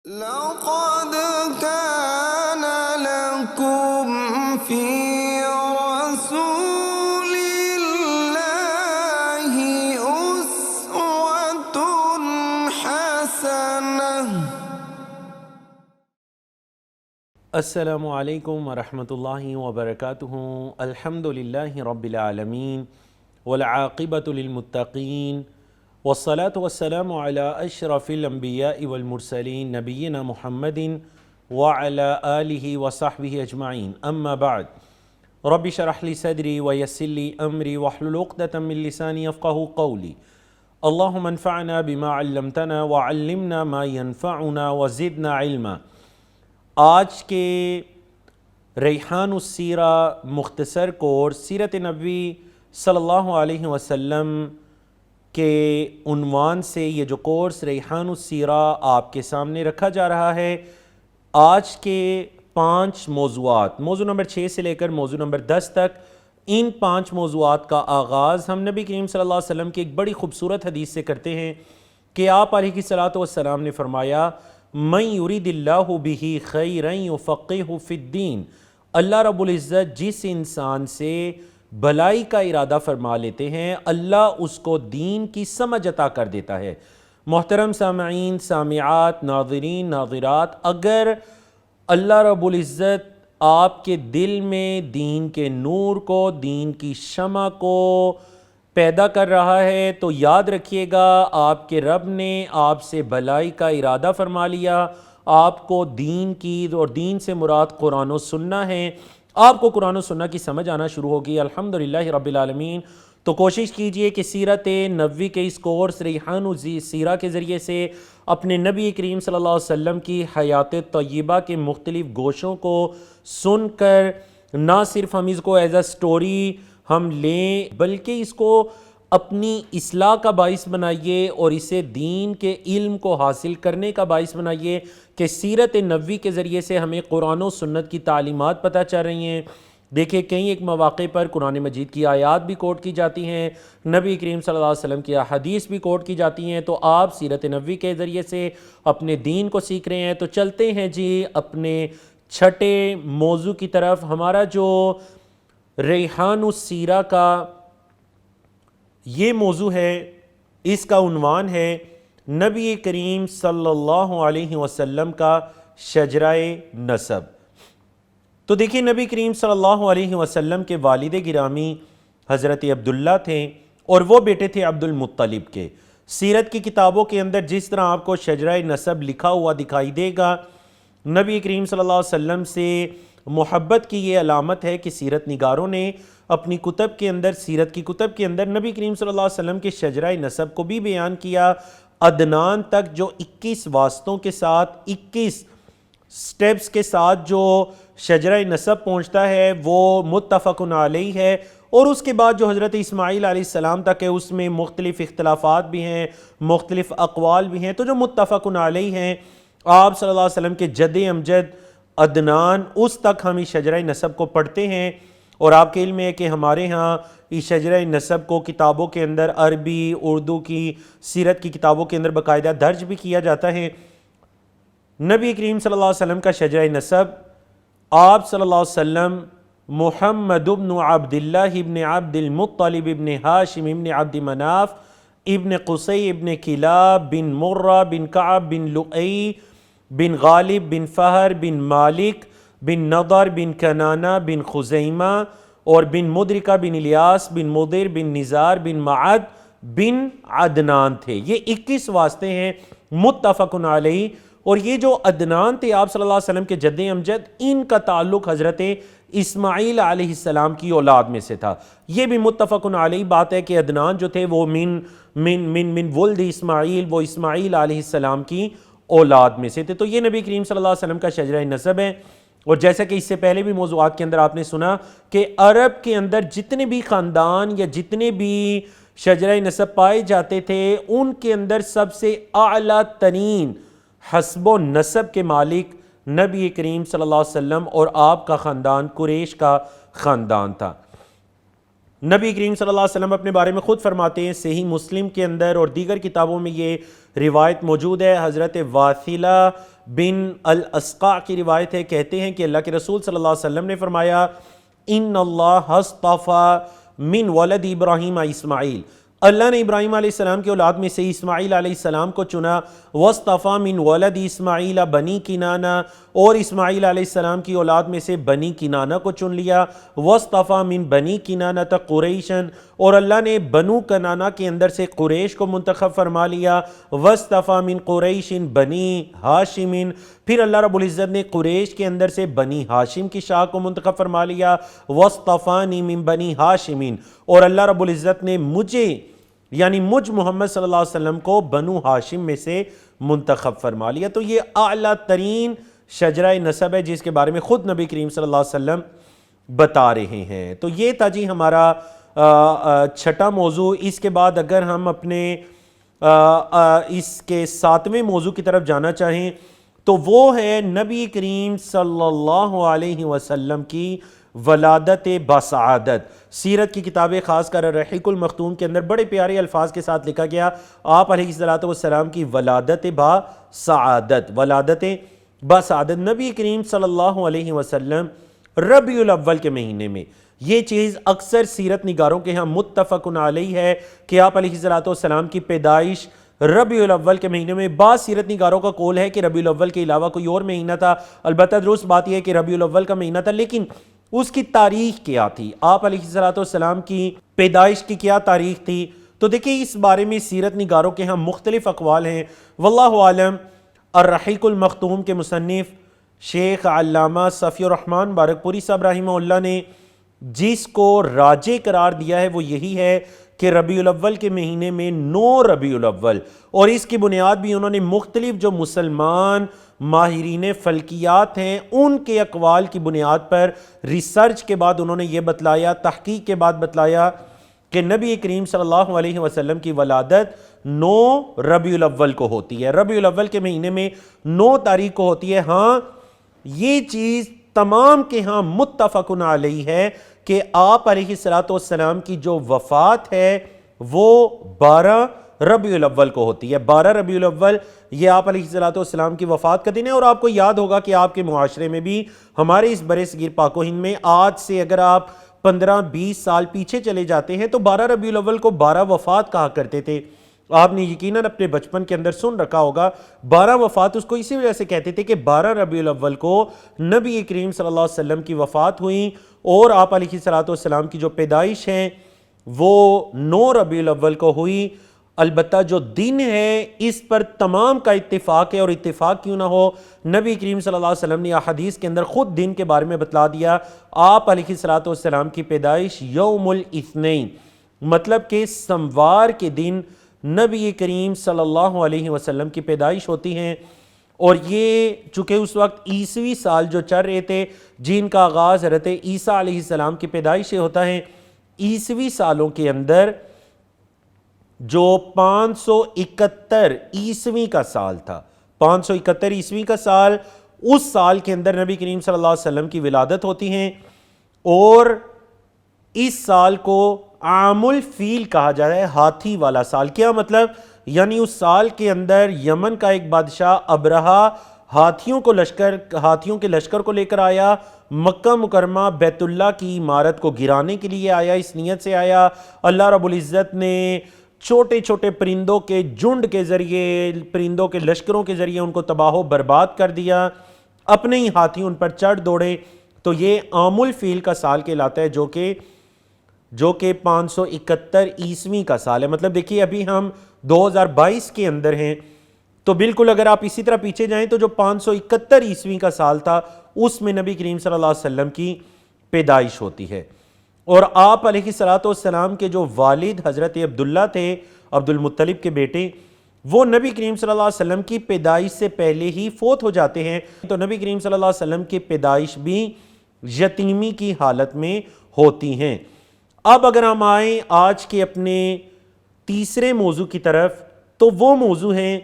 لقد كان لكم في رسول الله أسوة حسنة. السلام علیکم ورحمۃ اللہ وبرکاتہ. الحمد للہ رب العالمین والعاقبۃ للمتقین والصلاة والسلام علی اشرف الانبیاء والمرسلین نبینا محمد وعلی آلہ وصحبہ اجمعین. اما بعد، رب اشرح لی صدری ویسر لی امری واحلل عقدۃ من لسانی یفقہوا قولی. اللہم انفعنا بما علمتنا وعلمنا ما ينفعنا وزدنا علما. آج کے ریحان السیرہ مختصر کورس سیرت نبوی صلی اللہ علیہ وسلم کے عنوان سے یہ جو کورس ریحان السیرہ آپ کے سامنے رکھا جا رہا ہے، آج کے 5 موضوعات، موضوع نمبر 6 سے لے کر موضوع نمبر 10 تک، ان 5 موضوعات کا آغاز ہم نبی کریم صلی اللہ علیہ وسلم کی ایک بڑی خوبصورت حدیث سے کرتے ہیں کہ آپ علیہ الصلوۃ والسلام نے فرمایا، من یرید اللہ بہ خیرا یفقہہ فی الدین. اللہ رب العزت جس انسان سے بھلائی کا ارادہ فرما لیتے ہیں، اللہ اس کو دین کی سمجھ عطا کر دیتا ہے. محترم سامعین، سامعات، ناظرین، ناظرات، اگر اللہ رب العزت آپ کے دل میں دین کے نور کو، دین کی شمع کو پیدا کر رہا ہے، تو یاد رکھیے گا آپ کے رب نے آپ سے بھلائی کا ارادہ فرما لیا. آپ کو دین کی، اور دین سے مراد قرآن و سنہ ہے، آپ کو قرآن و سنہ کی سمجھ آنا شروع ہوگی الحمدللہ رب العالمین. تو کوشش کیجئے کہ سیرت نبوی کے اس کورس ریحان السیرہ کے ذریعے سے اپنے نبی کریم صلی اللہ علیہ وسلم کی حیات طیبہ کے مختلف گوشوں کو سن کر نہ صرف ہم اس کو ایز اے سٹوری ہم لیں، بلکہ اس کو اپنی اصلاح کا باعث بنائیے اور اسے دین کے علم کو حاصل کرنے کا باعث بنائیے کہ سیرت نبوی کے ذریعے سے ہمیں قرآن و سنت کی تعلیمات پتہ چل رہی ہیں. دیکھیں کئی ایک مواقع پر قرآن مجید کی آیات بھی کوٹ کی جاتی ہیں، نبی کریم صلی اللہ علیہ وسلم کی احادیث بھی کوٹ کی جاتی ہیں، تو آپ سیرت نبوی کے ذریعے سے اپنے دین کو سیکھ رہے ہیں. تو چلتے ہیں جی اپنے چھٹے موضوع کی طرف. ہمارا جو ریحان السیرہ کا یہ موضوع ہے، اس کا عنوان ہے نبی کریم صلی اللہ علیہ وسلم کا شجرہ نسب. تو دیکھیں نبی کریم صلی اللہ علیہ وسلم کے والد گرامی حضرت عبداللہ تھے اور وہ بیٹے تھے عبد المطلب کے. سیرت کی کتابوں کے اندر جس طرح آپ کو شجرہ نسب لکھا ہوا دکھائی دے گا، نبی کریم صلی اللہ علیہ وسلم سے محبت کی یہ علامت ہے کہ سیرت نگاروں نے اپنی کتب کے اندر، سیرت کی کتب کے اندر نبی کریم صلی اللہ علیہ وسلم کے شجرہ نسب کو بھی بیان کیا. عدنان تک جو 21 واسطوں کے ساتھ، 21 سٹیپس کے ساتھ جو شجرہ نسب پہنچتا ہے وہ متفق علیہ ہے. اور اس کے بعد جو حضرت اسماعیل علیہ السلام تک ہے اس میں مختلف اختلافات بھی ہیں، مختلف اقوال بھی ہیں. تو جو متفق علیہ ہیں، آپ صلی اللہ علیہ وسلم کے جد امجد عدنان، اس تک ہم اس شجرہ نسب کو پڑھتے ہیں. اور آپ کے علم ہے کہ ہمارے ہاں اس شجرہ نسب کو کتابوں کے اندر، عربی، اردو کی سیرت کی کتابوں کے اندر باقاعدہ درج بھی کیا جاتا ہے. نبی کریم صلی اللہ علیہ وسلم کا شجرہ نسب، آپ صلی اللہ علیہ وسلم محمد ابن عبداللہ ابن عبد المطلب ابن ہاشم ابن عبد مناف ابن قصی ابن کلاب بن مرہ بن کعب بن لؤی بن غالب بن فہر بن مالک بن نضر بن کنانہ بن خزیمہ اور بن مدرکہ بن الیاس بن مدر بن نزار بن معد بن عدنان تھے. یہ 21 واسطے ہیں متفق علیہ. اور یہ جو عدنان تھے آپ صلی اللہ علیہ وسلم کے جد امجد، ان کا تعلق حضرت اسماعیل علیہ السلام کی اولاد میں سے تھا. یہ بھی متفق علیہ بات ہے کہ عدنان جو تھے وہ من ولد اسماعیل، وہ اسماعیل علیہ السلام کی اولاد میں سے تھے. تو یہ نبی کریم صلی اللہ علیہ وسلم کا شجرہ نسب ہے. اور جیسا کہ اس سے پہلے بھی موضوعات کے اندر آپ نے سنا کہ عرب کے اندر جتنے بھی خاندان یا جتنے بھی شجرہ نسب پائے جاتے تھے، ان کے اندر سب سے اعلیٰ ترین حسب و نسب کے مالک نبی کریم صلی اللہ علیہ وسلم اور آپ کا خاندان قریش کا خاندان تھا. نبی کریم صلی اللہ علیہ وسلم اپنے بارے میں خود فرماتے ہیں، صحیح مسلم کے اندر اور دیگر کتابوں میں یہ روایت موجود ہے، حضرت واثلہ بن الاسقع کی روایت ہے، کہتے ہیں کہ اللہ کے رسول صلی اللہ علیہ وسلم نے فرمایا ان اللہ اصطفیٰ من ولد ابراہیم اسماعیل، اللہ نے ابراہیم علیہ السلام کی اولاد میں سے اسماعیل علیہ السلام کو چنا، واصطفیٰ من ولد اسماعیل بنی کنانہ، اور اسماعیل علیہ السلام کی اولاد میں سے بنی کنانہ کو چن لیا، واصطفیٰ من بنی کنانہ قریشن، اور اللہ نے بنو کنانہ کے اندر سے قریش کو منتخب فرما لیا، واصطفیٰ من قریش بنی ہاشم، پھر اللہ رب العزت نے قریش کے اندر سے بنی ہاشم کی شاخ کو منتخب فرما لیا، واصطفانی من بنی ہاشم، اور اللہ رب العزت نے مجھے یعنی مجھ محمد صلی اللہ علیہ وسلم کو بنو ہاشم میں سے منتخب فرما لیا۔ تو یہ اعلیٰ ترین شجرہ نسب ہے جس کے بارے میں خود نبی کریم صلی اللہ علیہ وسلم بتا رہے ہیں۔ تو یہ تھا جی ہمارا چھٹا موضوع۔ اس کے بعد اگر ہم اپنے اس کے ساتویں موضوع کی طرف جانا چاہیں تو وہ ہے نبی کریم صلی اللہ علیہ وسلم کی ولادت بسعادت۔ سیرت کی کتابیں خاص کر الرحیق المختوم کے اندر بڑے پیارے الفاظ کے ساتھ لکھا گیا آپ علیہ السلام کی ولادت بسعادت، ولادت بسعادت۔ نبی کریم صلی اللہ علیہ وسلم ربیع الاول کے مہینے میں، یہ چیز اکثر سیرت نگاروں کے ہاں متفق علیہ ہے کہ آپ علیہ السلام کی پیدائش ربیع الاول کے مہینے میں۔ بعض سیرت نگاروں کا قول ہے کہ ربیع الاول کے علاوہ کوئی اور مہینہ تھا، البتہ درست بات یہ ہے کہ ربیع الاول کا مہینہ تھا، لیکن اس کی تاریخ کیا تھی، آپ علیہ السلام کی پیدائش کی کیا تاریخ تھی، تو دیکھیں اس بارے میں سیرت نگاروں کے ہاں مختلف اقوال ہیں۔ واللہ عالم، الرحیق المختوم کے مصنف شیخ علامہ صفی الرحمن بارک پوری صاحب رحمہ اللہ نے جس کو راجح قرار دیا ہے وہ یہی ہے کہ ربیع الاول کے مہینے میں 9 ربیع الاول، اور اس کی بنیاد بھی انہوں نے مختلف جو مسلمان ماہرین فلکیات ہیں ان کے اقوال کی بنیاد پر ریسرچ کے بعد انہوں نے یہ بتلایا، تحقیق کے بعد بتلایا کہ نبی کریم صلی اللہ علیہ وسلم کی ولادت 9 ربیع الاول کو ہوتی ہے، ربیع الاول کے مہینے میں 9 تاریخ کو ہوتی ہے۔ ہاں یہ چیز تمام کے ہاں متفق علیہ ہے کہ آپ علیہ السلام کی جو وفات ہے وہ 12 ربیع الاول کو ہوتی ہے۔ 12 ربیع الاول یہ آپ علیہ السلام کی وفات کا دن ہے، اور آپ کو یاد ہوگا کہ آپ کے معاشرے میں بھی ہمارے اس برصغیر پاک و ہند میں آج سے اگر آپ 15-20 سال پیچھے چلے جاتے ہیں تو 12 ربیع الاول کو 12 وفات کہا کرتے تھے۔ آپ نے یقیناً اپنے بچپن کے اندر سن رکھا ہوگا 12 وفات اس کو اسی وجہ سے کہتے تھے کہ 12 ربیع الاول کو نبی کریم صلی اللہ علیہ وسلم کی وفات ہوئی، اور آپ علیہ السلام کی جو پیدائش ہے وہ 9 ربیع الاول کو ہوئی۔ البتہ جو دن ہے اس پر تمام کا اتفاق ہے، اور اتفاق کیوں نہ ہو، نبی کریم صلی اللہ علیہ وسلم نے احادیث کے اندر خود دن کے بارے میں بتلا دیا۔ آپ علیہ السلام کی پیدائش یوم الاثنین، مطلب کہ سموار کے دن نبی کریم صلی اللہ علیہ وسلم کی پیدائش ہوتی ہیں، اور یہ چونکہ اس وقت عیسوی سال جو چل رہے تھے جن کا آغاز حضرت عیسیٰ علیہ السلام کی پیدائش سے ہوتا ہے، عیسوی سالوں کے اندر جو 571 عیسوی کا سال تھا، 571 عیسوی کا سال، اس سال کے اندر نبی کریم صلی اللہ علیہ وسلم کی ولادت ہوتی ہیں، اور اس سال کو عام الفیل کہا جاتا ہے، ہاتھی والا سال۔ کیا مطلب؟ یعنی اس سال کے اندر یمن کا ایک بادشاہ ابرہہ ہاتھیوں کے لشکر کو لے کر آیا، مکہ مکرمہ بیت اللہ کی عمارت کو گرانے کے لیے آیا، اس نیت سے آیا۔ اللہ رب العزت نے چھوٹے چھوٹے پرندوں کے جھنڈ کے ذریعے، پرندوں کے لشکروں کے ذریعے ان کو تباہ و برباد کر دیا، اپنے ہی ہاتھی ان پر چڑھ دوڑے۔ تو یہ عام الفیل کا سال کہلاتا ہے جو کہ 571 عیسوی کا سال ہے۔ مطلب دیکھیے ابھی ہم 2022 کے اندر ہیں، تو بالکل اگر آپ اسی طرح پیچھے جائیں تو جو 571 عیسوی کا سال تھا اس میں نبی کریم صلی اللہ علیہ وسلم کی پیدائش ہوتی ہے۔ اور آپ علیہ السلام کے جو والد حضرت عبداللہ تھے، عبد المطلب کے بیٹے، وہ نبی کریم صلی اللہ علیہ وسلم کی پیدائش سے پہلے ہی فوت ہو جاتے ہیں، تو نبی کریم صلی اللہ علیہ وسلم کی پیدائش بھی یتیمی کی حالت میں ہوتی ہیں۔ اب اگر ہم آئیں آج کے اپنے تیسرے موضوع کی طرف، تو وہ موضوع ہے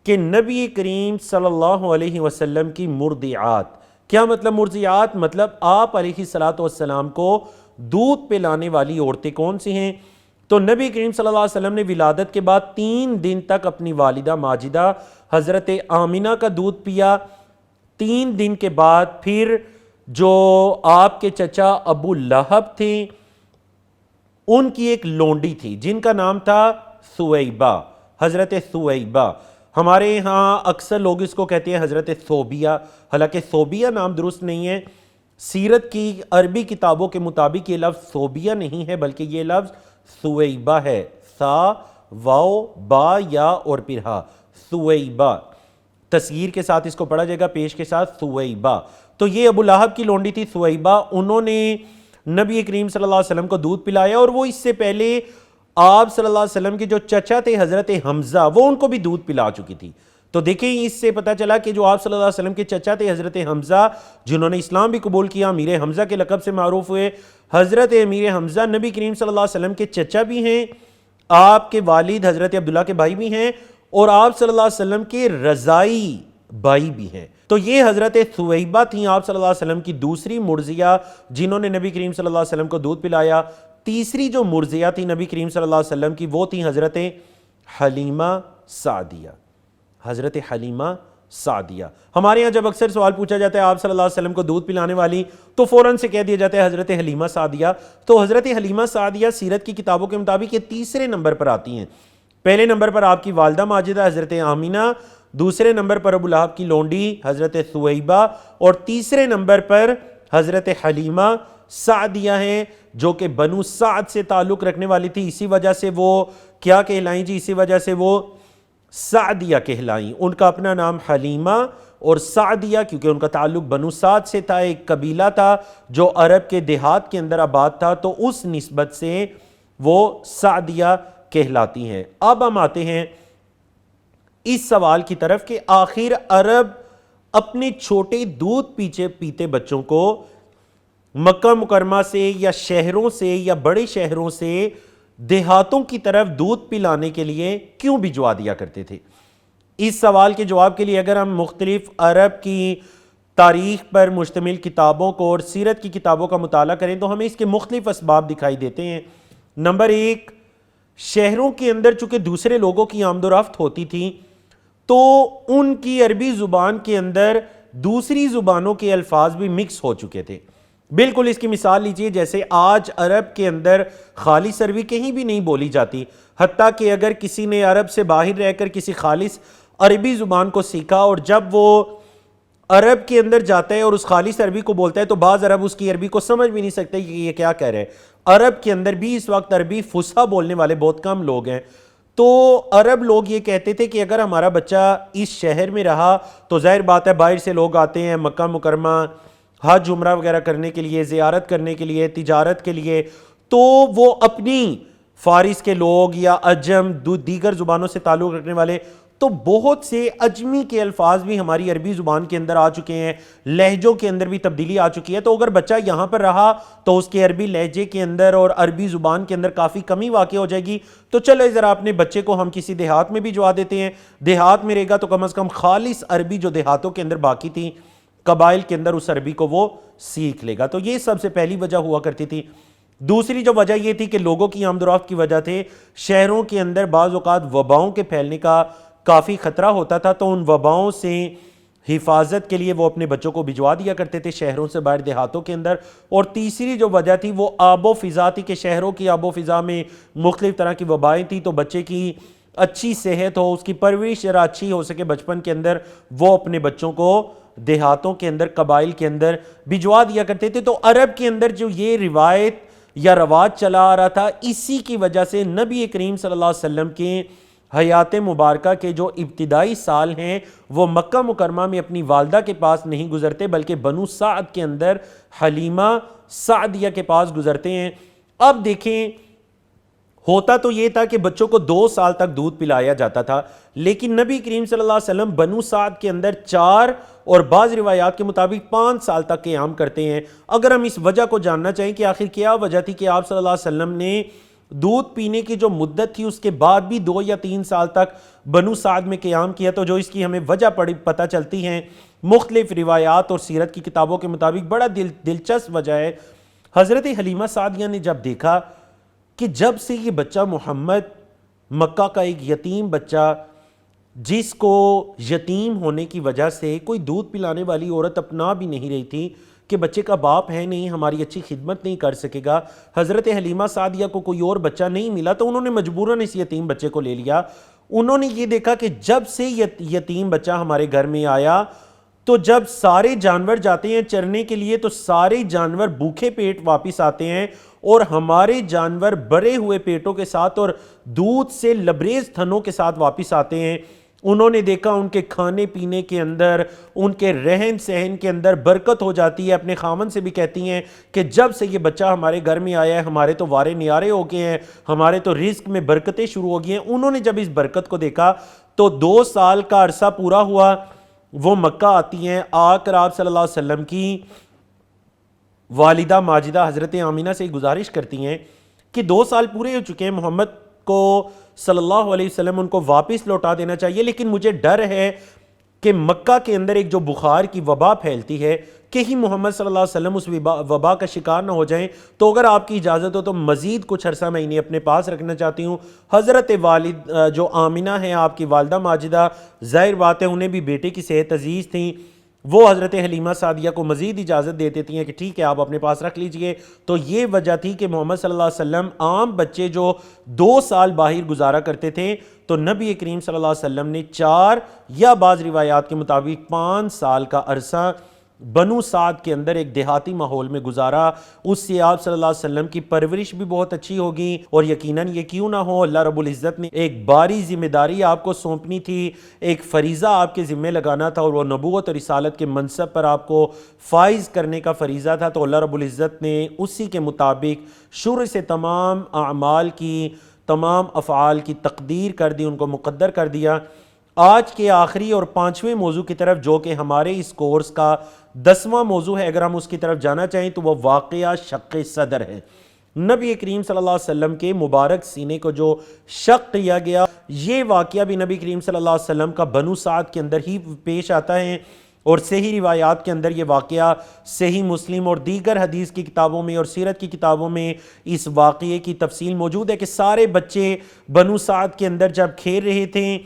کہ نبی کریم صلی اللہ علیہ وسلم کی مرضعات۔ کیا مطلب مرضعات؟ مطلب آپ علیہ السلام کو دودھ پلانے والی عورتیں کون سی ہیں؟ تو نبی کریم صلی اللہ علیہ وسلم نے ولادت کے بعد 3 دن تک اپنی والدہ ماجدہ حضرت آمینہ کا دودھ پیا. 3 دن کے بعد پھر جو آپ کے چچا ابو لہب تھے ان کی ایک لونڈی تھی جن کا نام تھا ثویبہ، حضرت ثویبہ. ہمارے ہاں اکثر لوگ اس کو کہتے ہیں حضرت ثوبیہ، حالانکہ ثوبیہ نام درست نہیں ہے. سیرت کی عربی کتابوں کے مطابق یہ لفظ ثوبیہ نہیں ہے بلکہ یہ لفظ ثویبہ ہے، ثا واو با یا اور پھر ہا، ثویبہ. تصغیر کے ساتھ اس کو پڑھا جائے گا، پیش کے ساتھ ثویبہ. تو یہ ابو لہب کی لونڈی تھی ثویبہ، انہوں نے نبی کریم صلی اللہ علیہ وسلم کو دودھ پلایا، اور وہ اس سے پہلے آپ صلی اللہ علیہ وسلم کے جو چچا تھے حضرت حمزہ وہ ان کو بھی دودھ پلا چکی تھی. تو دیکھیں اس سے پتہ چلا کہ جو آپ صلی اللہ علیہ وسلم کے چچا تھے حضرت حمزہ جنہوں نے اسلام بھی قبول کیا، امیر حمزہ کے لقب سے معروف ہوئے، حضرت امیر حمزہ نبی کریم صلی اللہ علیہ وسلم کے چچا بھی ہیں، آپ کے والد حضرت عبداللہ کے بھائی بھی ہیں، اور آپ صلی اللہ علیہ وسلم کے رضائی بھائی بھی ہیں. تو یہ حضرت ثویبہ تھیں آپ صلی اللہ علیہ وسلم کی دوسری مرضیہ جنہوں نے نبی کریم صلی اللہ علیہ وسلم کو دودھ پلایا. تیسری جو مرضیہ تھی نبی کریم صلی اللہ علیہ وسلم کی وہ تھی حضرت حلیمہ سعدیہ. حضرت حلیمہ سعدیہ ہمارے ہاں جب اکثر سوال پوچھا جاتا ہے آپ صلی اللہ علیہ وسلم کو دودھ پلانے والی تو فوراً سے کہہ دیا جاتا ہے حضرت حلیمہ سعدیہ. تو حضرت حلیمہ سعدیہ سیرت کی کتابوں کے مطابق یہ تیسرے نمبر پر آتی ہیں. پہلے نمبر پر آپ کی والدہ ماجدہ حضرت آمینہ، دوسرے نمبر پر ابو لہب کی لونڈی حضرت ثویبہ، اور تیسرے نمبر پر حضرت حلیمہ سعدیہ ہیں جو کہ بنو سعد سے تعلق رکھنے والی تھی. اسی وجہ سے وہ کیا کہلائیں جی؟ اسی وجہ سے وہ سعدیہ کہلائیں. ان کا اپنا نام حلیمہ اور سعدیہ کیونکہ ان کا تعلق بنو سعد سے تھا، ایک قبیلہ تھا جو عرب کے دیہات کے اندر آباد تھا، تو اس نسبت سے وہ سعدیہ کہلاتی ہیں. اب ہم آتے ہیں اس سوال کی طرف کہ آخر عرب اپنے چھوٹے دودھ پیتے بچوں کو مکہ مکرمہ سے یا شہروں سے یا بڑے شہروں سے دیہاتوں کی طرف دودھ پلانے کے لیے کیوں بھجوا دیا کرتے تھے؟ اس سوال کے جواب کے لیے اگر ہم مختلف عرب کی تاریخ پر مشتمل کتابوں کو اور سیرت کی کتابوں کا مطالعہ کریں تو ہمیں اس کے مختلف اسباب دکھائی دیتے ہیں. نمبر 1، شہروں کے اندر چونکہ دوسرے لوگوں کی آمد و رفت ہوتی تھی تو ان کی عربی زبان کے اندر دوسری زبانوں کے الفاظ بھی مکس ہو چکے تھے. بالکل اس کی مثال لیجئے جیسے آج عرب کے اندر خالص عربی کہیں بھی نہیں بولی جاتی، حتیٰ کہ اگر کسی نے عرب سے باہر رہ کر کسی خالص عربی زبان کو سیکھا اور جب وہ عرب کے اندر جاتا ہے اور اس خالص عربی کو بولتا ہے تو بعض عرب اس کی عربی کو سمجھ بھی نہیں سکتے کہ یہ کیا کہہ رہے ہیں. عرب کے اندر بھی اس وقت عربی فصحیٰ بولنے والے بہت کم لوگ ہیں. تو عرب لوگ یہ کہتے تھے کہ اگر ہمارا بچہ اس شہر میں رہا تو ظاہر بات ہے باہر سے لوگ آتے ہیں مکہ مکرمہ حج عمرہ وغیرہ کرنے کے لیے، زیارت کرنے کے لیے، تجارت کے لیے، تو وہ اپنی فارس کے لوگ یا عجم دیگر زبانوں سے تعلق رکھنے والے تو بہت سے عجمی کے الفاظ بھی ہماری عربی زبان کے اندر آ چکے ہیں، لہجوں کے اندر بھی تبدیلی آ چکی ہے. تو اگر بچہ یہاں پر رہا تو اس کے عربی لہجے کے اندر اور عربی زبان کے اندر کافی کمی واقع ہو جائے گی. تو چلو ذرا اپنے بچے کو ہم کسی دیہات میں بھی جوا دیتے ہیں، دیہات میں رہے گا تو کم از کم خالص عربی جو دیہاتوں کے اندر باقی تھی قبائل کے اندر اس عربی کو وہ سیکھ لے گا. تو یہ سب سے پہلی وجہ ہوا کرتی تھی. دوسری جو وجہ یہ تھی کہ لوگوں کی آمد و رفت کی وجہ تھے شہروں کے اندر بعض اوقات وباؤں کے پھیلنے کا کافی خطرہ ہوتا تھا، تو ان وباؤں سے حفاظت کے لیے وہ اپنے بچوں کو بھجوا دیا کرتے تھے شہروں سے باہر دیہاتوں کے اندر. اور تیسری جو وجہ تھی وہ آب و فضا تھی کہ شہروں کی آب و فضا میں مختلف طرح کی وبائیں تھیں، تو بچے کی اچھی صحت ہو، اس کی پرورش ذرا اچھی ہو سکے بچپن کے اندر، وہ اپنے بچوں کو دیہاتوں کے اندر قبائل کے اندر بھجوا دیا کرتے تھے. تو عرب کے اندر جو یہ روایت یا رواج چلا آ رہا تھا اسی کی وجہ سے نبی کریم صلی اللہ علیہ وسلم کے حیات مبارکہ کے جو ابتدائی سال ہیں وہ مکہ مکرمہ میں اپنی والدہ کے پاس نہیں گزرتے بلکہ بنو سعد کے اندر حلیمہ سعدیہ کے پاس گزرتے ہیں. اب دیکھیں ہوتا تو یہ تھا کہ بچوں کو 2 سال تک دودھ پلایا جاتا تھا، لیکن نبی کریم صلی اللہ علیہ وسلم بنو سعد کے اندر 4 اور بعض روایات کے مطابق 5 سال تک قیام کرتے ہیں. اگر ہم اس وجہ کو جاننا چاہیں کہ آخر کیا وجہ تھی کہ آپ صلی اللہ علیہ وسلم نے دودھ پینے کی جو مدت تھی اس کے بعد بھی 2 یا 3 سال تک بنو سعد میں قیام کیا، تو جو اس کی ہمیں وجہ پتہ چلتی ہیں مختلف روایات اور سیرت کی کتابوں کے مطابق بڑا دلچسپ وجہ ہے. حضرت حلیمہ سعدیہ نے جب دیکھا کہ جب سے یہ بچہ محمد مکہ کا ایک یتیم بچہ، جس کو یتیم ہونے کی وجہ سے کوئی دودھ پلانے والی عورت اپنا بھی نہیں رہی تھی کہ بچے کا باپ ہے نہیں، ہماری اچھی خدمت نہیں کر سکے گا، حضرت حلیمہ سعدیہ کو کوئی اور بچہ نہیں ملا تو انہوں نے مجبوراً اس یتیم بچے کو لے لیا۔ انہوں نے یہ دیکھا کہ جب سے یتیم بچہ ہمارے گھر میں آیا تو جب سارے جانور جاتے ہیں چرنے کے لیے تو سارے جانور بھوکے پیٹ واپس آتے ہیں، اور ہمارے جانور بھرے ہوئے پیٹوں کے ساتھ اور دودھ سے لبریز تھنوں کے ساتھ واپس آتے ہیں۔ انہوں نے دیکھا ان کے کھانے پینے کے اندر، ان کے رہن سہن کے اندر برکت ہو جاتی ہے۔ اپنے خامن سے بھی کہتی ہیں کہ جب سے یہ بچہ ہمارے گھر میں آیا ہے ہمارے تو وارے نیارے ہو گئے ہیں، ہمارے تو رزق میں برکتیں شروع ہو گئی ہیں۔ انہوں نے جب اس برکت کو دیکھا تو 2 سال کا عرصہ پورا ہوا، وہ مکہ آتی ہیں، آ کر آپ صلی اللہ علیہ وسلم کی والدہ ماجدہ حضرت آمینہ سے گزارش کرتی ہیں کہ 2 سال پورے ہو چکے ہیں، محمد کو صلی اللہ علیہ وسلم ان کو واپس لوٹا دینا چاہیے، لیکن مجھے ڈر ہے کہ مکہ کے اندر ایک جو بخار کی وبا پھیلتی ہے، کہیں محمد صلی اللہ علیہ وسلم اس وبا کا شکار نہ ہو جائیں، تو اگر آپ کی اجازت ہو تو مزید کچھ عرصہ میں انہیں اپنے پاس رکھنا چاہتی ہوں۔ حضرت والد جو آمینہ ہیں آپ کی والدہ ماجدہ، ظاہر بات ہے انہیں بھی بیٹے کی صحت عزیز تھیں، وہ حضرت حلیمہ سعدیہ کو مزید اجازت دے دیتی ہیں کہ ٹھیک ہے آپ اپنے پاس رکھ لیجئے۔ تو یہ وجہ تھی کہ محمد صلی اللہ علیہ وسلم عام بچے جو 2 سال باہر گزارا کرتے تھے تو نبی کریم صلی اللہ علیہ وسلم نے 4 یا بعض روایات کے مطابق 5 سال کا عرصہ بنو سعد کے اندر ایک دیہاتی ماحول میں گزارا۔ اس سے آپ صلی اللہ علیہ وسلم کی پرورش بھی بہت اچھی ہوگی، اور یقیناً یہ کیوں نہ ہو، اللہ رب العزت نے ایک باری ذمہ داری آپ کو سونپنی تھی، ایک فریضہ آپ کے ذمہ لگانا تھا، اور وہ نبوت اور رسالت کے منصب پر آپ کو فائز کرنے کا فریضہ تھا، تو اللہ رب العزت نے اسی کے مطابق شروع سے تمام اعمال کی، تمام افعال کی تقدیر کر دی، ان کو مقدر کر دیا۔ آج کے آخری اور 5ویں موضوع کی طرف، جو کہ ہمارے اس کورس کا 10واں موضوع ہے، اگر ہم اس کی طرف جانا چاہیں تو وہ واقعہ شق صدر ہے۔ نبی کریم صلی اللہ علیہ وسلم کے مبارک سینے کو جو شق کیا گیا، یہ واقعہ بھی نبی کریم صلی اللہ علیہ وسلم کا بنو سعد کے اندر ہی پیش آتا ہے، اور صحیح روایات کے اندر یہ واقعہ صحیح مسلم اور دیگر حدیث کی کتابوں میں اور سیرت کی کتابوں میں اس واقعے کی تفصیل موجود ہے کہ سارے بچے بنو سعد کے اندر جب کھیل رہے تھے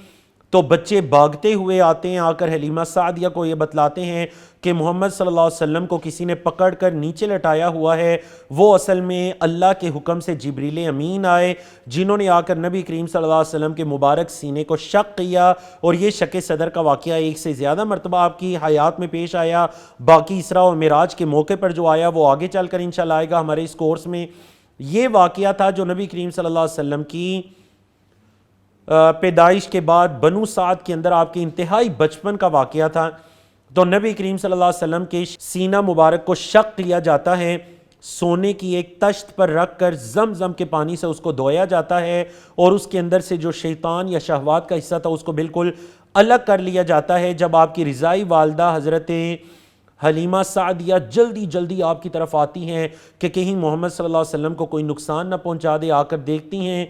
تو بچے بھاگتے ہوئے آتے ہیں، آ کر حلیمہ سعدیہ کو یہ بتلاتے ہیں کہ محمد صلی اللہ علیہ وسلم کو کسی نے پکڑ کر نیچے لٹایا ہوا ہے۔ وہ اصل میں اللہ کے حکم سے جبریل امین آئے، جنہوں نے آ کر نبی کریم صلی اللہ علیہ وسلم کے مبارک سینے کو شق کیا، اور یہ شق صدر کا واقعہ 1 سے زیادہ مرتبہ آپ کی حیات میں پیش آیا۔ باقی اسراء و معراج کے موقع پر جو آیا وہ آگے چل کر انشاءاللہ آئے گا ہمارے اس کورس میں۔ یہ واقعہ تھا جو نبی کریم صلی اللہ علیہ وسلم کی پیدائش کے بعد بنو سعد کے اندر آپ کے انتہائی بچپن کا واقعہ تھا۔ تو نبی کریم صلی اللہ علیہ وسلم کے سینہ مبارک کو شق کیا جاتا ہے، سونے کی ایک تشت پر رکھ کر زمزم کے پانی سے اس کو دھویا جاتا ہے، اور اس کے اندر سے جو شیطان یا شہوات کا حصہ تھا اس کو بالکل الگ کر لیا جاتا ہے۔ جب آپ کی رضائی والدہ حضرت حلیمہ سعدیہ جلدی جلدی آپ کی طرف آتی ہیں کہ کہیں محمد صلی اللہ علیہ وسلم کو کوئی نقصان نہ پہنچا دے، آ کر دیکھتی ہیں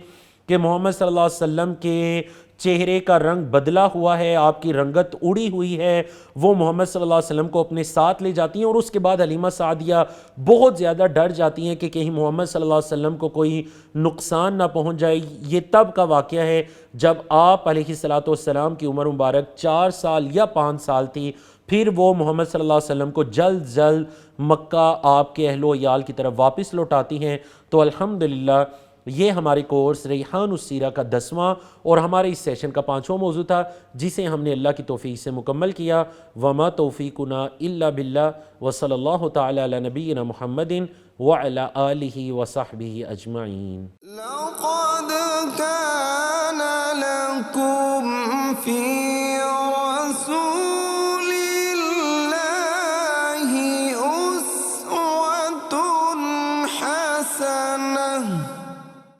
کہ محمد صلی اللہ علیہ وسلم کے چہرے کا رنگ بدلا ہوا ہے، آپ کی رنگت اڑی ہوئی ہے، وہ محمد صلی اللہ علیہ وسلم کو اپنے ساتھ لے جاتی ہیں، اور اس کے بعد حلیمہ سعدیہ بہت زیادہ ڈر جاتی ہیں کہ کہیں محمد صلی اللہ علیہ وسلم کو کوئی نقصان نہ پہنچ جائے۔ یہ تب کا واقعہ ہے جب آپ علیہ السلام کی عمر مبارک 4 سال یا 5 سال تھی۔ پھر وہ محمد صلی اللہ علیہ وسلم کو جلد جلد مکہ آپ کے اہل و عیال کی طرف واپس لوٹاتی ہیں۔ تو الحمدللہ یہ ہمارے کورس ریحان السیرہ کا 10واں اور ہمارے اس سیشن کا 5واں موضوع تھا، جسے ہم نے اللہ کی توفیق سے مکمل کیا۔ وما توفیقنا الا باللہ، وصلی اللہ تعالی علی نبینا محمد وعلی آلہ وصحبہ اجمعین۔ لقد كان لكم في رسول